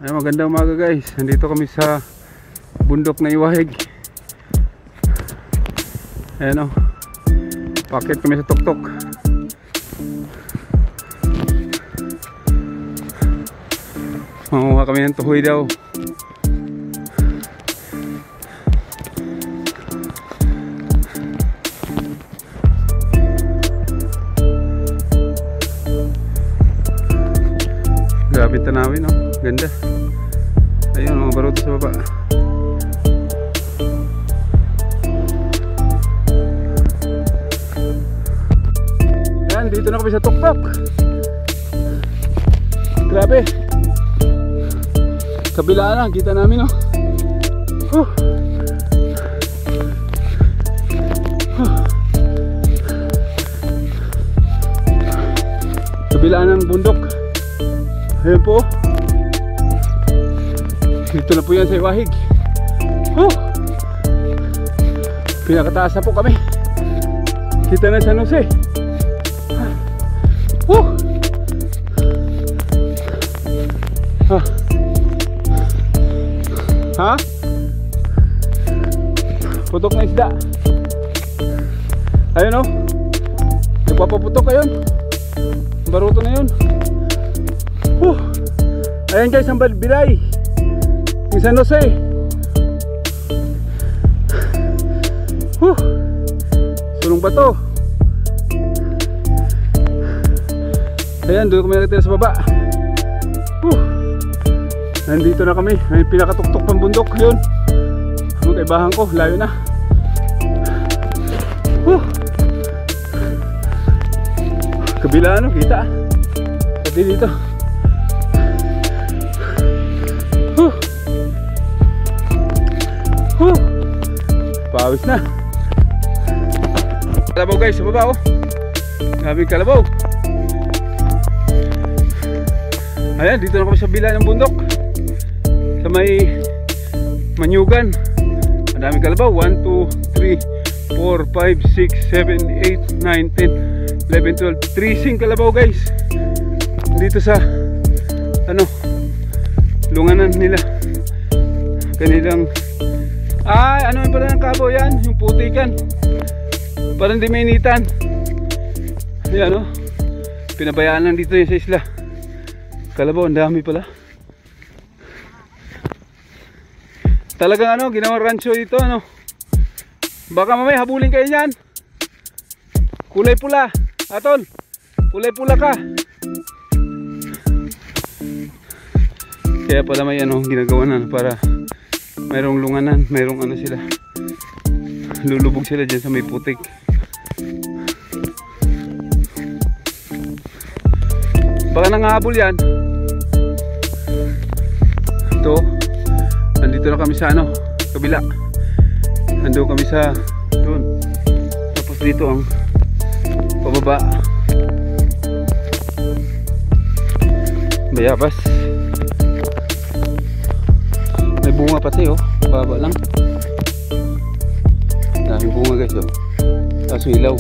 Ay, magandang umaga guys. Nandito kami sa bundok na Iwahig. Ayan o. Pakit kami sa tuktok. Manguha kami ng tuhoy daw. Grabe tanawin, no? Ganda. Ayun, mga baruto sa baba. Ayan, dito na kami sa tuktok. Grabe. Kabila na, kita namin, no? Kabila ng bundok. Ayan po. Dito na po yan sa Iwahig. Pinakataas na po kami. Kita na San Jose. Ha? Putok na isda. Ayun o. Nagpapaputok ayun. Baruto na yun. Ayan guys, ang Bilay, yung San Jose. Sulong bato. Ayan, doon kami nakitira sa baba. Nandito na kami. May pinakatuktok pang bundok. Yun, ang kaibahan ko, layo na. Kabila ano, kita. Pati dito. Pawis na. Kalabaw guys, sa baba oh. Grabing kalabaw. Ayan, dito na kami sa bila ng bundok. Sa may Manyugan. Madaming kalabaw. 1, 2, 3, 4, 5, 6, 7, 8, 9, 10, 11, 12, 13 kalabaw guys. Dito sa ano, lunganan nila. Kanilang ano yung pala ng kabo yan, yung putikan. Parang di mainitan. Ayan o, pinabayaan lang dito yun sa isla. Kalabaw, ang dami pala. Talagang ano, ginawang rancho dito ano. Baka mamaya habulin kayo yan. Kulay pula, atol. Kulay pula ka. Kaya pala may ano, ginagawa na para mayroong lunganan, mayroong ano sila. Lulubog sila dyan sa may putik. Baka nangahabol yan. Ito, nandito na kami sa ano, kabila. Nandito kami sa doon. Tapos dito ang pababa. Bayabas. May bunga pati oh, baba lang. Daming bunga guys oh. Kaso ilaw.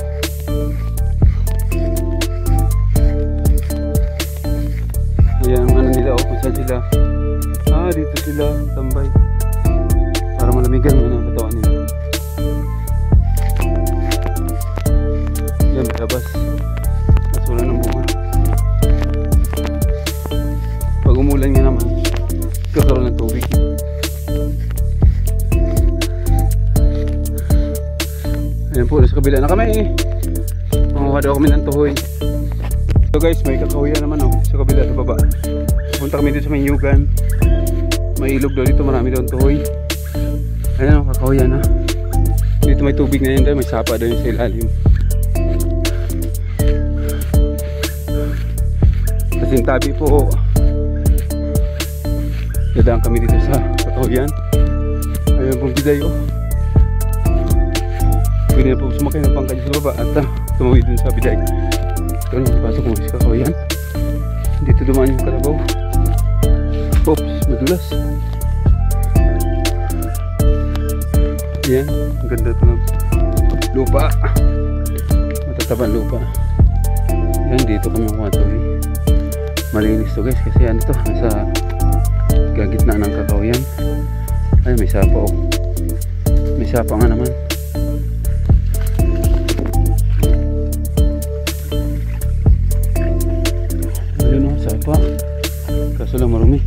Ayan ang ano nila oh, kung saan sila. Dito sila tambay. Para malamigan mo ang katawan nila. Ayan, bayabas. Kaso wala ng bunga. Pag umulan nga naman, kakaroon ng tubig. Ayan po, sa kabila na kami. Manguha daw kami ng tuhoy. So guys, may kakahuyan naman oh, sa kabila sa baba. Punta kami dito sa Manyugan. May ilog daw dito, marami daw ang tuhoy. Ayan oh, kakahuyan ha. Dito may tubig na yun, may sapa daw yun sa ilalim. Kasintabi po. Dadaan kami dito sa kakahuyan. Ayan pong biday oh. Pwede na po sumakay ng pangkay sa baba at tumawid dun sa biday. Ito na, pasok mo sa kakahuyan. Dito dumaan yung kalabaw. Oops, madulas. Yan, ang ganda ito ng lupa. Matataban lupa. Yan, dito kami kuha ito. Malinis to guys kasi ano to, nasa Gagitna ng kakao yan. Ay, may sapa oh. May sapa nga naman. Ayun oh, sapa. Kaso lang marumi.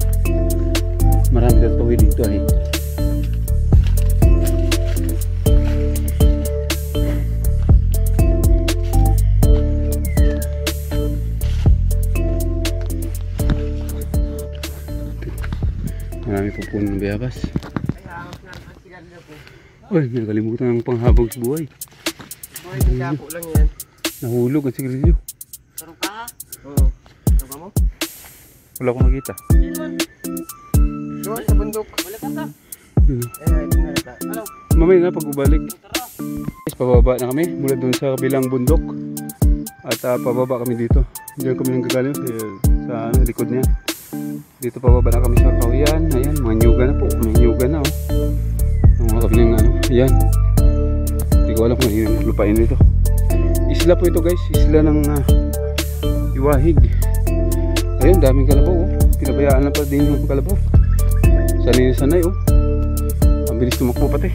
Marami daw tawid dito eh. Marami po puno ng bayabas. Uy, may nakalimutan ang panghabang sa buhay. Dapo lang yan. Nahulog ang sigarilyo. Sarong ka ha? Oo. Sarong ka mo? Wala akong nakita. Doon sa bundok. Wala ka ta? Ano? Mamaya na pag ubalik. Guys, pababa na kami mula doon sa kabilang bundok. At pababa kami dito. Diyan kami nang gagaling sa likod niya. Dito pababa na kami sa kawiyan. Ayan, mga nyuga na po. May nyuga na oh. Ang mga kabilang ano. Ayan. Hindi ko alam kung ano yung lupain dito. Isla po ito guys. Isla ng Iwahig. Ayun, daming kalabaw oh. Pinabayaan lang pa din yung kalabaw. Sanay na sanay oh. Ang bilis tumakbo pati.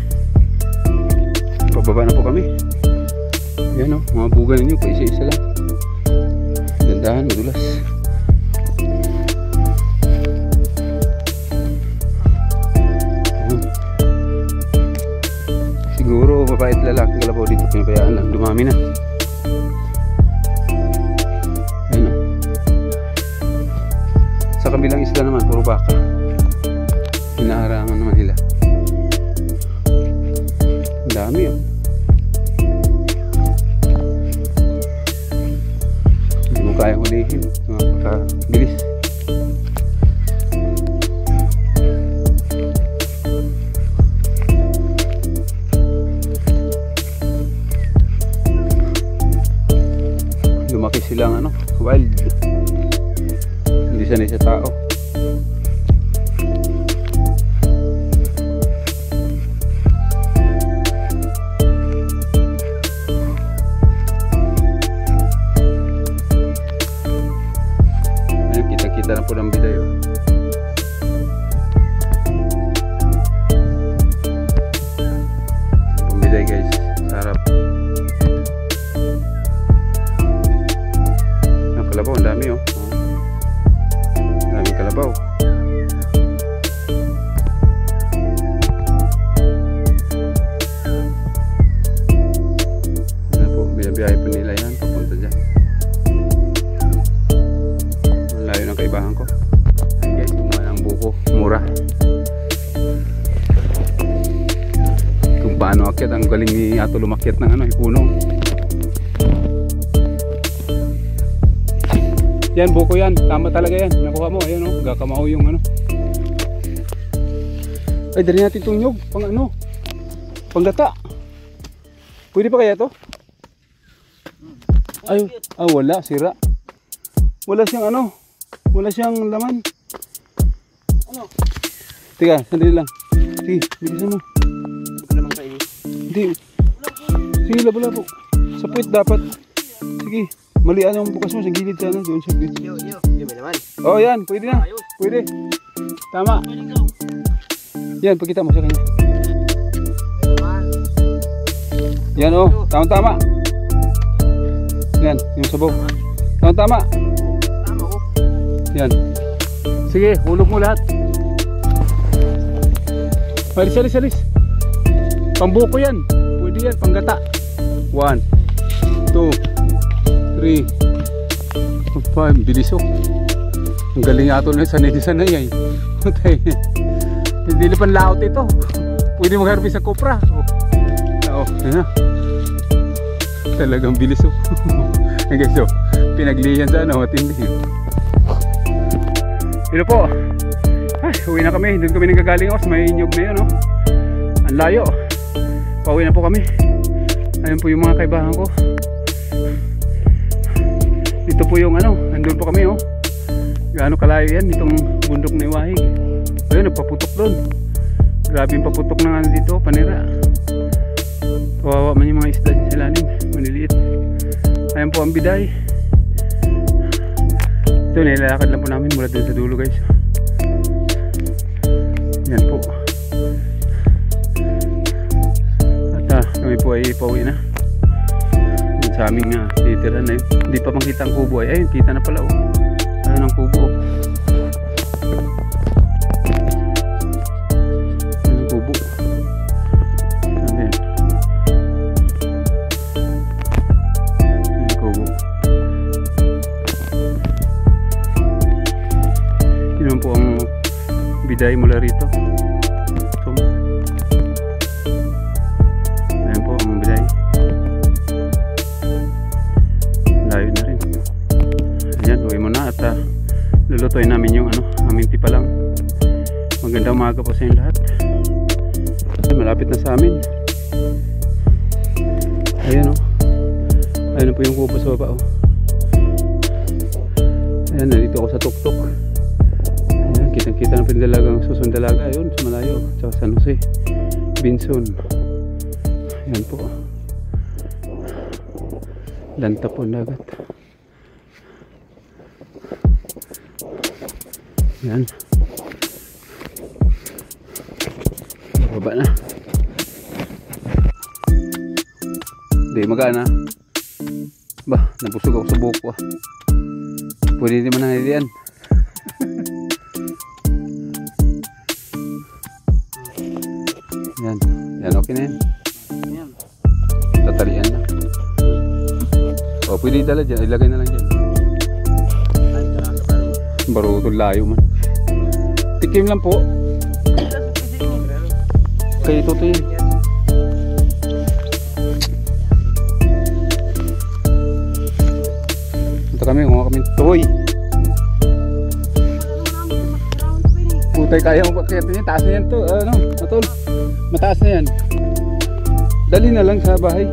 Pababa na po kami. Ayan oh. Mga buga ninyo pa isa-isa lang. Dandahan, madulas. Siguro mabait lalaking kalabaw dito, pinabayaan lang, dumami na. Ayun o. Sa kabilang isla naman, puro baka. Hinaharangan naman nila. Ang dami o. Hindi mo kaya hulihin, napakabilis. Lumaki silang ano, wild. Hindi sanay sa tao. Ayun, kita-kita na po ng biday oh. Pambiday guys, sarap. Kalabaw, ang dami oh. Daming kalabaw. Ano po, binabiyahe po nila yan papunta dyan. Ang layo ng kaibahan ko. Ayan guys, kumuha ng buko, mura. Kung paano akyat, ang galing ni Ato lumakyat ng ano, puno. Yan, buko yan. Tama talaga yan. Nakuha mo. Ayan o. Gakamao yung ano. Ay, dali natin itong nyug. Pang ano. Panggata. Pwede pa kaya to? Ay, wala. Sira. Wala siyang ano. Wala siyang laman. Ano? Teka, sandali lang. Sige, bilisan mo. Ito naman kayo. Hindi. Sige, labo-labo. Sa puwit dapat. Sige. Malian yung bukas mo sa gilid sana doon sa gilid. Yo, may naman. Oh, yan, pwede na. Pwede. Tama. Yan, pagkita mo sa kanya. Yan oh, tama-tama. Yan, yung sabaw. Tama-tama. Tama ko. Yan. Sige, hulog mo lahat. Alis. Pambuko yan. Pwede yan, panggata. 1, 2, 3, 5, bilis oh. Ang galing ato na sanay ay. Hindi na panlaot ito. Pwede mag-harvest sa kopra. Oh, yan na. Talagang bilis oh. Guys oh, pinaglihan sa ano, matindi. Ito po. Ay, uwi na kami. Doon kami nanggagaling oh, sa may inyog na yun oh. Ang layo. Pauwi na po kami. Ayun po yung mga kaibahan ko. Ito po yung ano, nandun po kami oh. Gaano kalayo yan, itong bundok na Iwahig. Ayun, nagpaputok doon. Grabe yung paputok ng ano dito, panira. Kawawa man yung mga isda sa ilalim, maniliit. Ayan po ang biday. Ito, nilalakad lang po namin mula doon sa dulo guys. pauwi na. Yun sa aming titirahan na yun. Hindi pa makita ang kubo ay. Ayun, kita na pala oh. Ayun ang kubo. Ayun ang kubo. Ayun. Ayun ang kubo. Yun po ang biday mula rito. So, ayan po ang biday. Layo na rin. Ayan, uwi mo na at lulutuin namin yung aming tipalang. Magandang umaga po sa inyo lahat. Malapit na sa amin. Ayan o. Ayan na po yung kubo sa baba o. Ayan, nandito ako sa tuktok. Ayan, kitang-kita na pinadalagang susundalaga. Ayun, sa malayo. Tsaka San Jose, Binson. Ayan po. Lanta po dagat. Ayan. Baba na. Hindi magana. Ba, nabusog ako sa buko ah. Pwede naman na yan. Yan. Yan, okay na yan. Yan. Tatalian na. O, pwede dala dyan. Ilagay na lang dyan. Ay, tara sa baro. Barutong layo man. Tikim lang po. Kaya ito to yun. Punta kami, kumuha kami toy. Putay, kaya mo pagkayat niya. Taas na yan to. Ano, matol. Mataas na yan. Dali na lang sa bahay.